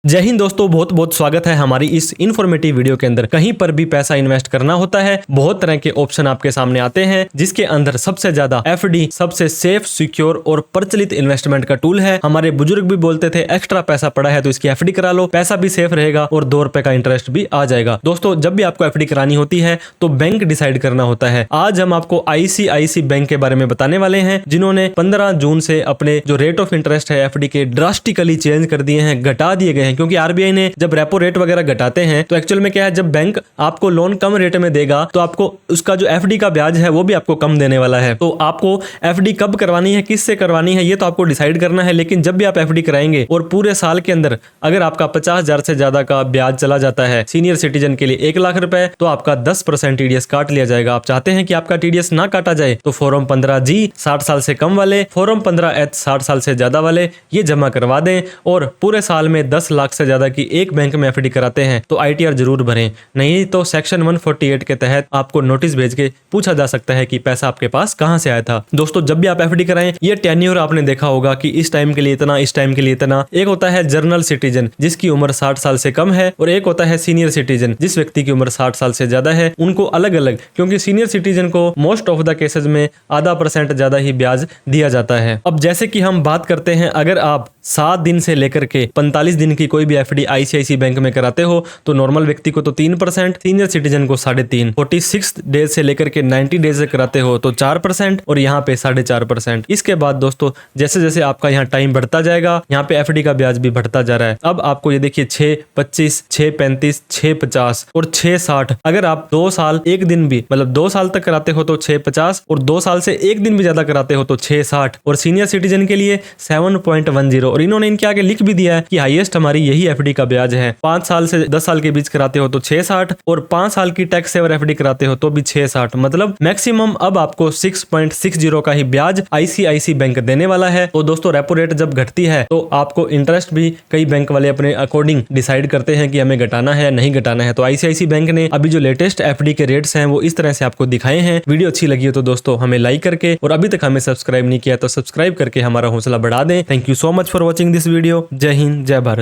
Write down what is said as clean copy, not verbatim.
जय हिंद दोस्तों, बहुत बहुत स्वागत है हमारी इस इन्फॉर्मेटिव वीडियो के अंदर। कहीं पर भी पैसा इन्वेस्ट करना होता है, बहुत तरह के ऑप्शन आपके सामने आते हैं, जिसके अंदर सबसे ज्यादा एफडी सबसे सेफ, सिक्योर और प्रचलित इन्वेस्टमेंट का टूल है। हमारे बुजुर्ग भी बोलते थे एक्स्ट्रा पैसा पड़ा है तो इसकी एफडी करा लो, पैसा भी सेफ रहेगा और 2 रुपए का इंटरेस्ट भी आ जाएगा। दोस्तों, जब भी आपको एफडी करानी होती है तो बैंक डिसाइड करना होता है। आज हम आपको आईसीआईसी बैंक के बारे में बताने वाले हैं, जिन्होंने 15 जून से अपने जो रेट ऑफ इंटरेस्ट है एफडी के ड्रास्टिकली चेंज कर दिए हैं, घटा दिए गए हैं। क्योंकि आरबीआई ने जब रेपो रेट वगैरह घटाते हैं तो एक्चुअल में क्या है, जब बैंक आपको लोन कम रेट में देगा तो आपको उसका जो एफडी का ब्याज है वो भी आपको कम देने वाला है। तो आपको एफडी कब करवानी है, किससे करवानी है, ये तो आपको डिसाइड करना है। लेकिन जब भी आप एफडी कराएंगे और पूरे साल के अंदर अगर आपका 50,000 से ज्यादा का ब्याज चला जाता है, सीनियर सिटीजन के लिए 1 लाख रुपए, तो आपका 10% टीडीएस काट लिया जाएगा। आप चाहते हैं कि आपका टीडीएस ना काटा जाए तो फॉर्म 15G 60 साल से कम वाले, फॉर्म 15H 60 साल से ज्यादा वाले ये जमा करवा दें और पूरे साल में 10 लाख से ज्यादा की एक बैंक में एफडी कराते हैं तो आईटीआर जरूर भरें, नहीं तो सेक्शन 148 के तहत आपको नोटिस भेज के पूछा जा सकता है कि पैसा आपके पास कहां से आया था। दोस्तों, जब भी आप एफडी कराएं, ये टेन्योर आपने देखा होगा कि इस टाइम के लिए इतना, इस टाइम के लिए इतना। एक होता है जनरल सिटीजन जिसकी उम्र 60 साल से कम है, और एक होता है सीनियर सिटीजन जिस व्यक्ति की उम्र 60 साल से ज्यादा है। उनको अलग अलग, क्योंकि सीनियर सिटीजन को मोस्ट ऑफ द केसेस में आधा % ज्यादा ही ब्याज दिया जाता है। अब जैसे कि हम बात करते हैं, अगर आप 7 दिन से लेकर के 45 दिन की कोई भी एफडी आईसीआईसी बैंक में कराते हो तो नॉर्मल व्यक्ति को तो 3%, सीनियर सिटीजन को 3.5%, 46 डेज से लेकर के 90 डेज से कराते हो तो 4% और यहाँ पे 4.5%। इसके बाद दोस्तों, जैसे जैसे आपका यहाँ टाइम बढ़ता जाएगा, यहाँ पे एफडी का ब्याज भी बढ़ता जा रहा है। अब आपको ये देखिए 6.25, 6.35, 6.50 और 6.60। अगर आप 2 साल 1 दिन भी, मतलब 2 साल तक कराते हो तो 6.50 और 2 साल से 1 दिन भी ज्यादा कराते हो तो 6.60 और सीनियर सिटीजन के लिए 7.10। और इन्होंने इनके आगे लिख भी दिया है कि हाईएस्ट हमारी यही एफडी का ब्याज है। 5 साल से 10 साल के बीच कराते हो तो 6.60 और 5 साल की टैक्स सेवर एफडी कराते हो तो भी 6.60। मतलब मैक्सिमम अब आपको 6.60 का ही ब्याज आईसीआईसी बैंक देने वाला है। तो दोस्तों, रेपो रेट जब घटती है तो आपको इंटरेस्ट भी कई बैंक वाले अपने अकॉर्डिंग डिसाइड करते हैं कि हमें घटाना है नहीं घटाना है। तो आईसीआईसी बैंक ने अभी जो लेटेस्ट एफडी के रेट्स हैं वो इस तरह से आपको दिखाए हैं। वीडियो अच्छी लगी हो तो दोस्तों हमें लाइक करके, और अभी तक हमें सब्सक्राइब नहीं किया तो सब्सक्राइब करके हमारा हौसला बढ़ा दें। Thank you so much for watching this video. जय हिंद, जय भारत।